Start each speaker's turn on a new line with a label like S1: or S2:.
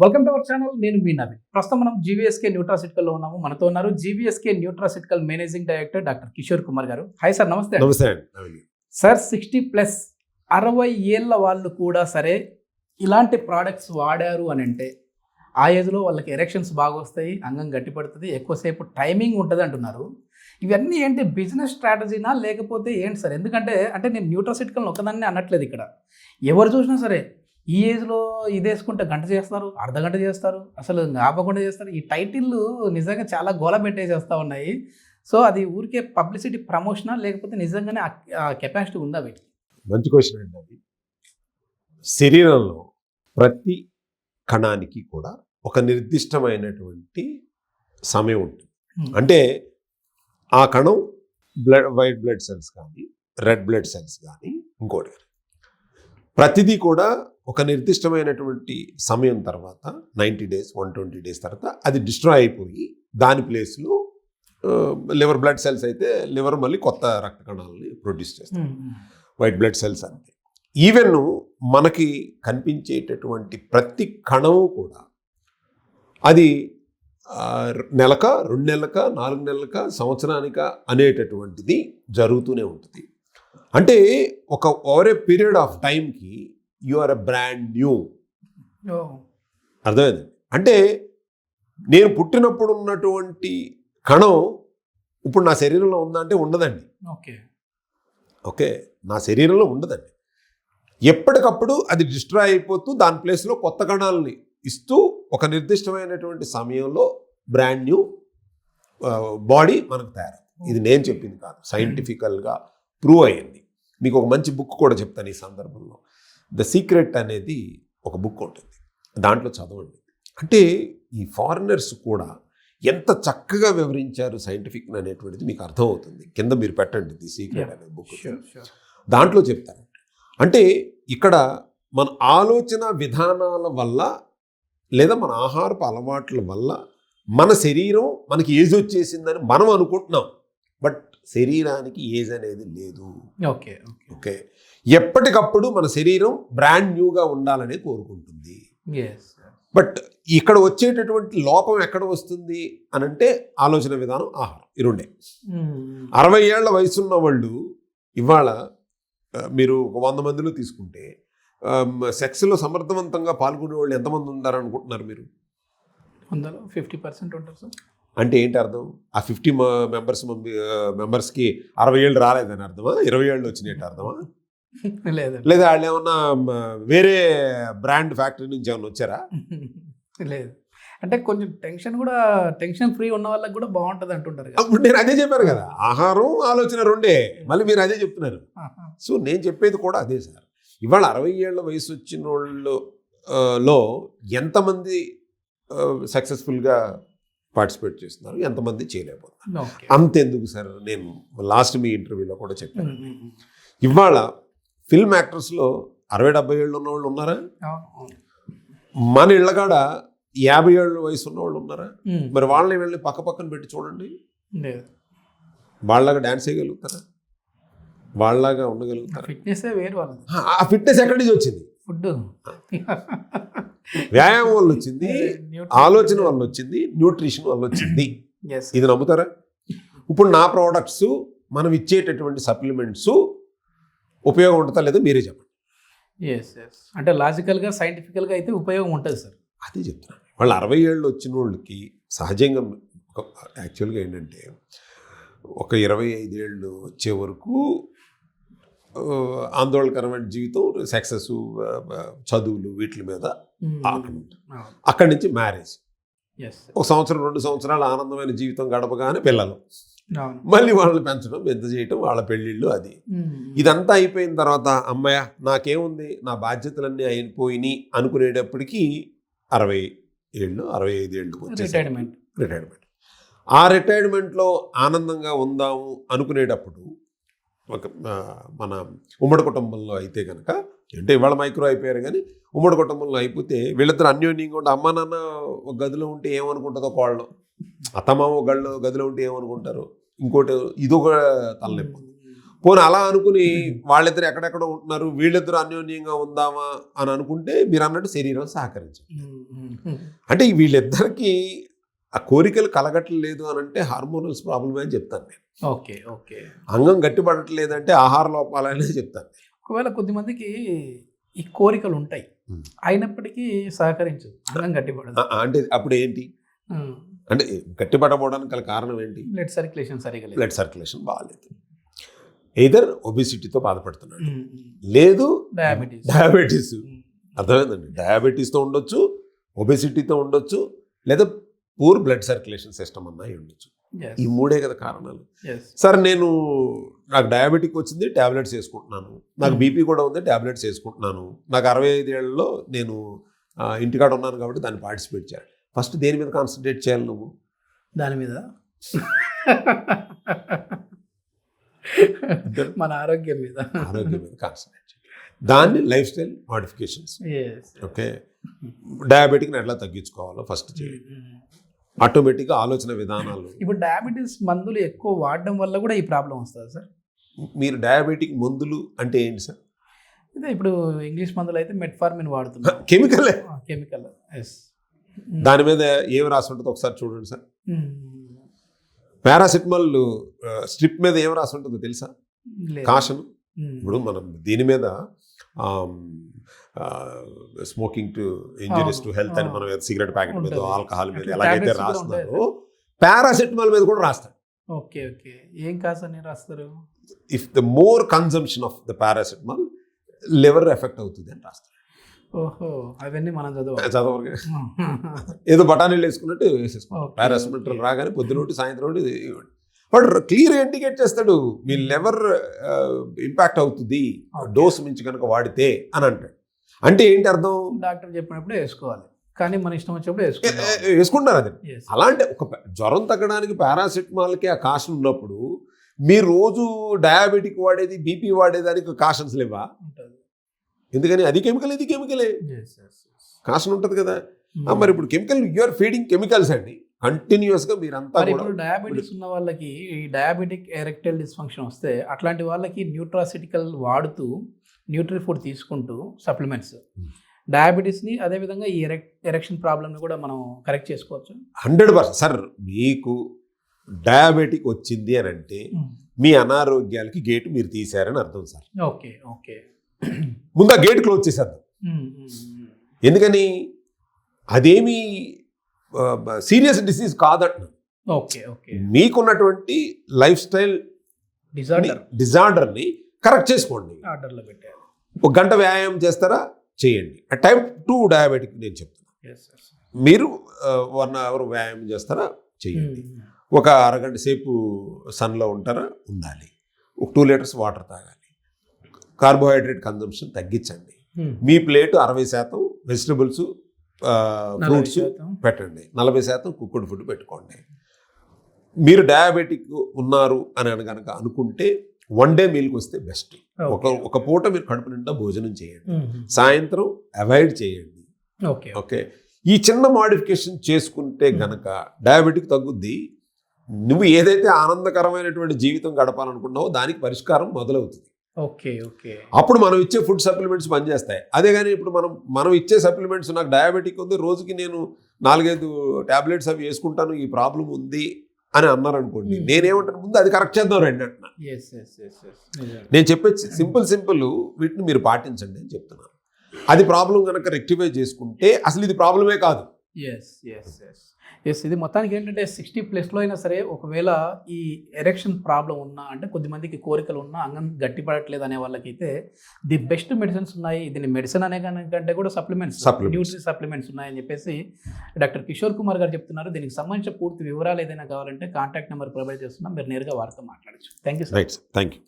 S1: Welcome to our channel. నేను మీ నవీన్. ప్రస్తుతం మనం జీవీఎస్కే న్యూట్రాసిటికల్లో ఉన్నాము. మనతో ఉన్నారు GVSK nutraceutical managing director doctor Kishore Kumar గారు. హాయ్ సార్, నమస్తే.
S2: నమస్తే
S1: సార్. 60+ 60 ఏళ్ళ వాళ్ళు కూడా సరే ఇలాంటి ప్రోడక్ట్స్ వాడారు అని అంటే ఆ ఏజ్లో వాళ్ళకి ఎరెక్షన్స్ బాగా వస్తాయి, అంగం గట్టిపడుతుంది, ఎక్కువసేపు టైమింగ్ ఉంటుంది అంటున్నారు. ఇవన్నీ ఏంటి, బిజినెస్ స్ట్రాటజీనా లేకపోతే ఏంటి సార్? ఎందుకంటే నేను న్యూట్రాసిటికల్ ఒకదాన్ని అనట్లేదు. ఇక్కడ ఎవరు చూసినా సరే ఈ ఏజ్లో ఇది వేసుకుంటే గంట చేస్తారు, అర్ధగంట చేస్తారు, అసలు ఆపకుండా చేస్తారు. ఈ టైటిల్ నిజంగా చాలా గోల పెట్టేసేస్తూ ఉన్నాయి. సో అది ఊరికే పబ్లిసిటీ ప్రమోషనా లేకపోతే నిజంగానే ఆ కెపాసిటీ ఉందా వీటికి?
S2: మంచి క్వశ్చన్ అండి. అది శరీరంలో ప్రతి కణానికి కూడా ఒక నిర్దిష్టమైనటువంటి సమయం ఉంటుంది. అంటే ఆ కణం వైట్ బ్లడ్ సెల్స్ కానీ రెడ్ బ్లడ్ సెల్స్ కానీ ఇంకోటి ప్రతిదీ కూడా ఒక నిర్దిష్టమైనటువంటి సమయం తర్వాత 90 days 120 days తర్వాత అది డిస్ట్రాయ్ అయిపోయి దాని ప్లేస్లో లివర్ బ్లడ్ సెల్స్ అయితే లివర్ మళ్ళీ కొత్త రక్త కణాలని ప్రొడ్యూస్ చేస్తుంది. వైట్ బ్లడ్ సెల్స్ అంతే. ఈవెన్ మనకి కనిపించేటటువంటి ప్రతి కణము కూడా అది నెలక 2 నెలలక 4 నెలలక సంవత్సరానిక అనేటటువంటిది జరుగుతూనే ఉంటుంది. అంటే ఒక ఓవర్ ఏ పీరియడ్ ఆఫ్ టైంకి you are a brand new. అర్థమైంది? అంటే నేను పుట్టినప్పుడు ఉన్నటువంటి కణం ఇప్పుడు నా శరీరంలో ఉందా అంటే ఉండదండి. ఓకే, నా శరీరంలో ఉండదండి. ఎప్పటికప్పుడు అది డిస్ట్రాయ్ అయిపోతూ దాని ప్లేస్లో కొత్త కణాలని ఇస్తూ ఒక నిర్దిష్టమైనటువంటి సమయంలో బ్రాండ్ న్యూ బాడీ మనకు తయారవుతుంది. ఇది నేను చెప్పింది కాదు, సైంటిఫికల్గా ప్రూవ్ అయ్యింది. మీకు ఒక మంచి బుక్ కూడా చెప్తాను ఈ సందర్భంలో. ద సీక్రెట్ అనేది ఒక బుక్ ఉంటుంది, దాంట్లో చదవండి. అంటే ఈ ఫారినర్స్ కూడా ఎంత చక్కగా వివరించారు సైంటిఫిక్ అనేటువంటిది మీకు అర్థమవుతుంది. కింద మీరు పెట్టండి ది సీక్రెట్ అనే బుక్, దాంట్లో చెప్తారు. అంటే ఇక్కడ మన ఆలోచన విధానాల వల్ల లేదా మన ఆహారపు అలవాట్ల వల్ల మన శరీరం మనకి ఏజ్ వచ్చేసిందని మనం అనుకుంటున్నాం. బట్ శరీరానికి ఏజ్ అనేది లేదు. ఓకే, ఎప్పటికప్పుడు మన శరీరం బ్రాండ్ న్యూగా ఉండాలని కోరుకుంటుంది. బట్ ఇక్కడ వచ్చేటటువంటి లోపం ఎక్కడ వస్తుంది అని అంటే ఆలోచన విధానం, ఆహారం, ఈ రెండే. 60 ఏళ్ల వయసున్న వాళ్ళు ఇవాళ మీరు 100 మందిలో తీసుకుంటే సెక్స్లో సమర్థవంతంగా పాల్గొనే వాళ్ళు ఎంతమంది ఉన్నారనుకుంటున్నారు మీరు?
S1: 50% ఉంటారు సార్.
S2: అంటే ఏంటి అర్థం? ఆ 50 మెంబర్స్కి 60 ఏళ్ళు రాలేదని అర్థమా? 20 ఏళ్ళు వచ్చినట్టు అర్థమా? లేదా వాళ్ళు ఏమన్నా వేరే బ్రాండ్ ఫ్యాక్టరీ నుంచి ఏమన్నా వచ్చారా?
S1: లేదు. అంటే కొంచెం టెన్షన్ ఫ్రీ ఉన్న వాళ్ళకి కూడా బాగుంటుంది అంటుంటారు.
S2: అప్పుడు నేను అదే చెప్పాను కదా, ఆహారం ఆలోచన రెండే. మళ్ళీ మీరు అదే చెప్తున్నారు. సో నేను చెప్పేది కూడా అదే సార్. ఇవాళ 60 ఏళ్ల వయసు వచ్చిన వాళ్ళలో ఎంతమంది సక్సెస్ఫుల్గా పార్టిసిపేట్ చేస్తున్నారు, ఎంతమంది చేయలేకపోతున్నారు? అంతెందుకు సార్, నేను లాస్ట్ మీ ఇంటర్వ్యూలో కూడా చెప్పాను, ఇవాళ ఫిల్మ్ యాక్టర్స్లో 60-70 ఏళ్ళు ఉన్నవాళ్ళు ఉన్నారా? మన ఇళ్ళకాడ 50 ఏళ్ళ వయసు ఉన్నవాళ్ళు ఉన్నారా? మరి వాళ్ళని వెళ్ళి పక్కన పెట్టి చూడండి, వాళ్ళలాగా డ్యాన్స్ చేయగలుగుతారా? వాళ్ళలాగా ఉండగలుగుతారా? ఆ ఫిట్నెస్ ఎక్కడి నుంచి వచ్చింది?
S1: ఫుడ్,
S2: వ్యాయామం వల్ల వచ్చింది, ఆలోచన వల్ల వచ్చింది, న్యూట్రిషన్ వల్ల వచ్చింది. ఇది నమ్ముతారా? ఇప్పుడు నా ప్రోడక్ట్స్, మనం ఇచ్చేటటువంటి సప్లిమెంట్స్ ఉపయోగం ఉంటుందా లేదో మీరే చెప్పండి.
S1: అంటే లాజికల్గా సైంటిఫికల్గా అయితే ఉపయోగం ఉంటుంది సార్.
S2: అదే చెప్తున్నాను. వాళ్ళు 60 ఏళ్ళు వచ్చిన వాళ్ళకి సహజంగా యాక్చువల్గా ఏంటంటే ఒక 25 ఏళ్ళు వచ్చే వరకు ఆందోళనకరమైన జీవితం, సక్సెస్, చదువులు, వీటి మీద అక్కడి నుంచి మ్యారేజ్, 1 సంవత్సరం 2 సంవత్సరాలు ఆనందమైన జీవితం గడపగానే పిల్లలు, మళ్ళీ వాళ్ళని పెంచడం, పెద్ద చేయటం, వాళ్ళ పెళ్ళిళ్ళు, అది ఇదంతా అయిపోయిన తర్వాత అమ్మాయ నాకేముంది, నా బాధ్యతలన్నీ అయిపోయినాయి అనుకునేటప్పటికీ 60 ఏళ్ళు 65 ఏళ్ళు రిటైర్మెంట్. ఆ రిటైర్మెంట్లో ఆనందంగా ఉందాము అనుకునేటప్పుడు ఒక మన ఉమ్మడి కుటుంబంలో అయితే కనుక, అంటే ఇవాళ మైక్రో అయిపోయారు కానీ ఉమ్మడి కుటుంబంలో అయిపోతే వీళ్ళిద్దరు అన్యోన్యంగా ఉంటే అమ్మ నాన్న ఒక గదిలో ఉంటే ఏమనుకుంటుందో కోళ్ళం, అత్తమామ ఒక గదిలో ఉంటే ఏమనుకుంటారు, ఇంకోటి ఇదొక తలనొప్పి. పోనీ అలా అనుకుని వాళ్ళిద్దరు ఎక్కడెక్కడ ఉంటున్నారు, వీళ్ళిద్దరు అన్యోన్యంగా ఉందామా అని అనుకుంటే మీరు అన్నట్టు శరీరం సహకరించదు. అంటే వీళ్ళిద్దరికి ఆ కోరికలు కలగట్లేదు అని అంటే హార్మోనల్స్ ప్రాబ్లమే అని చెప్తాను నేను.
S1: Okay okay.
S2: అంగం గట్టిపడట్లేదంటే ఆహార లోపాలనే చెప్తాను.
S1: ఒకవేళ కొద్దిమందికి ఈ కోరికలు ఉంటాయి అయినప్పటికీ సహకరించదు, అంగం గట్టిపడదు.
S2: అంటే అప్పుడు ఏంటి అంటే గట్టిపడకపోవడానికి గల కారణం ఏంటి?
S1: బ్లడ్ సర్క్యులేషన్ సరిగా లేదు.
S2: బ్లడ్ సర్క్యులేషన్ బాగాలేదు. ఎయిదర్ ఒబిసిటీతో బాధపడుతున్నాడు, లేదు డయాబెటీస్. అర్థమైందండి? డయాబెటీస్తో ఉండొచ్చు, ఒబెసిటీతో ఉండొచ్చు, లేదా పూర్ బ్లడ్ సర్క్యులేషన్ సిస్టమ్ అన్నా ఉండొచ్చు. ఈ మూడే కదా కారణాలు. సార్ నాకు డయాబెటిక్ వచ్చింది, ట్యాబ్లెట్స్ వేసుకుంటున్నాను. నాకు బీపీ కూడా ఉంది, ట్యాబ్లెట్స్ వేసుకుంటున్నాను. నాకు 65 ఏళ్లలో నేను ఇంటికాడ ఉన్నాను కాబట్టి దాన్ని పార్టిసిపేట్ చేయాలి. ఫస్ట్ దేని మీద కాన్సన్ట్రేట్ చేయాలి నువ్వు?
S1: దాని మీద, మన ఆరోగ్యం మీద
S2: కాన్సన్ట్రేట్ చేయాలి. దాన్ని లైఫ్ స్టైల్ మాడిఫికేషన్స్. ఓకే, డయాబెటిక్ని ఎట్లా తగ్గించుకోవాలో ఫస్ట్ చేయండి. ఆటోమేటిక్గా ఆలోచన విధానాలు.
S1: ఇప్పుడు డయాబెటీస్ మందులు ఎక్కువ వాడడం వల్ల కూడా ఈ ప్రాబ్లం వస్తుంది సార్?
S2: మీరు డయాబెటిక్ మందులు అంటే ఏంటి సార్?
S1: ఇదే ఇప్పుడు ఇంగ్లీష్ మందులు అయితే మెట్ఫార్మిన్ వాడుతున్నారు.
S2: కెమికల్.
S1: ఎస్.
S2: దాని మీద ఏమి రాసి ఉంటుందో ఒకసారి చూడండి సార్. పారాసిటమాల్ స్ట్రిప్ మీద ఏం రాసి ఉంటుందో తెలుసా? కాషన్. ఇప్పుడు మనం దీని మీద smoking to injuries to health అని మనం సిగరెట్ ప్యాకెట్ మీద, ఆల్కహాల్ మీద ఎలాగైతే రాస్తున్నారో పారాసిటమాల్ మీద కూడా రాస్తారు.
S1: Okay okay. ఏం కాసని రాస్తారు?
S2: If the more consumption of the paracetamol liver effect అవుతుంది అని రాస్తారు.
S1: ఓహో, అవన్నీ మనం
S2: చదవరు. ఏదో బఠానీలు వేసుకున్నట్టు వేసేసుకోవాలి. పారాసిటమాల్ రాగానే పొద్దునోటి సాయంత్రం వాడు క్లియర్ ఇండికేట్ చేస్తాడు మీ లివర్ ఇంపాక్ట్ అవుతుంది డోస్ మించి కనుక వాడితే అని అంటాడు. అంటే ఏంటి అర్థం?
S1: డాక్టర్ చెప్పినప్పుడు వేసుకోవాలి, కానీ మన ఇష్టం వచ్చినప్పుడు
S2: వేసుకుంటారు. అది అలాంటి ఒక జ్వరం తగ్గడానికి పారాసిటమాల్కి ఆ కాషన్ ఉన్నప్పుడు మీరు రోజు డయాబెటిక్ వాడేది, బీపీ వాడేదానికి కాషన్స్ లేవా? ఎందుకని అది కెమికల్, ఇది కెమికలే, కాషన్ ఉంటుంది కదా. మరి ఇప్పుడు కెమికల్, యూఆర్ ఫీడింగ్ కెమికల్స్ అండి కంటిన్యూస్గా. మీరంతా
S1: ఇప్పుడు డయాబెటీస్ ఉన్న వాళ్ళకి ఈ డయాబెటిక్ ఎరెక్టైల్ డిస్ఫంక్షన్ వస్తే అట్లాంటి వాళ్ళకి న్యూట్రాసిటికల్ వాడుతూ, న్యూట్రీ ఫుడ్ తీసుకుంటూ సప్లిమెంట్స్, డయాబెటీస్ని అదేవిధంగా ఈ ఎరెక్షన్ ప్రాబ్లమ్ని కూడా మనం కరెక్ట్ చేసుకోవచ్చు.
S2: 100%. సార్ మీకు డయాబెటిక్ వచ్చింది అని అంటే మీ అనారోగ్యాలకి గేటు మీరు తీశారని అర్థం సార్.
S1: Okay okay.
S2: ముందు ఆ గేట్ క్లోజ్ చేసేద్దాం. ఎందుకని? అదేమి సీరియస్ డిసీజ్ కాదంటున్నాను.
S1: Okay okay.
S2: మీకున్నటువంటి లైఫ్ స్టైల్ డిజార్డర్ని కరెక్ట్ చేసుకోండి.
S1: ఆర్డర్లో పెట్టారు.
S2: 1 గంట వ్యాయామం చేస్తారా? చేయండి. టైప్ 2 డయాబెటిక్ నేను చెప్తున్నాను. మీరు 1 అవర్ వ్యాయామం చేస్తారా? చేయండి. ఒక అరగంట సేపు సన్లో ఉంటారా? ఉండాలి. ఒక 2 లీటర్స్ వాటర్ తాగాలి. కార్బోహైడ్రేట్ కన్జంప్షన్ తగ్గించండి. మీ ప్లేట్ 60% వెజిటబుల్స్, ఫ్రూట్స్ పెట్టండి, 40% కుక్డ్ ఫుడ్ పెట్టుకోండి. మీరు డయాబెటిక్ ఉన్నారు అని కనుక అనుకుంటే 1 డే మీల్కి వస్తే బెస్ట్. ఒక పూట మీరు కడుపు నిండా భోజనం చేయండి, సాయంత్రం అవాయిడ్ చేయండి. ఓకే. ఈ చిన్న మాడిఫికేషన్ చేసుకుంటే గనక డయాబెటిక్ తగ్గుద్ది. నువ్వు ఏదైతే ఆనందకరమైనటువంటి జీవితం గడపాలనుకున్నావో దానికి పరిష్కారం మొదలవుతుంది.
S1: Okay okay.
S2: అప్పుడు మనం ఇచ్చే ఫుడ్ సప్లిమెంట్స్ పనిచేస్తాయి. అదే కానీ ఇప్పుడు మనం ఇచ్చే సప్లిమెంట్స్, నాకు డయాబెటిక్ ఉంది, రోజుకి నేను 4-5 ట్యాబ్లెట్స్ అవి వేసుకుంటాను, ఈ ప్రాబ్లం ఉంది అని అన్నారనుకోండి, నేనేమంటాను, ముందు అది కరెక్ట్ చేద్దాం రండి అంటున్నా. నేను చెప్పే సింపుల్ వీటిని మీరు పాటించండి అని చెప్తున్నాను. అది ప్రాబ్లం కనుక రెక్టిఫై చేసుకుంటే అసలు ఇది ప్రాబ్లమే కాదు.
S1: ఇది మొత్తానికి ఏంటంటే 60+ అయినా సరే ఒకవేళ ఈ ఎరెక్షన్ ప్రాబ్లం ఉన్నా, అంటే కొద్దిమందికి కోరికలు ఉన్నా, అంగం గట్టిపడట్లేదు అనే వాళ్ళకైతే ది బెస్ట్ మెడిసిన్స్ ఉన్నాయి. దీన్ని మెడిసిన్ అనే కంటే కూడా సప్లిమెంట్స్, న్యూట్రీ సప్లిమెంట్స్ ఉన్నాయని చెప్పేసి డాక్టర్ కిషోర్ కుమార్ గారు చెప్తున్నారు. దీనికి సంబంధించిన పూర్తి వివరాలు ఏదైనా కావాలంటే కాంటాక్ట్ నెంబర్ ప్రొవైడ్ చేస్తున్నాం, మీరు నేరుగా వారితో మాట్లాడచ్చు. Thank you sir.
S2: Thank you.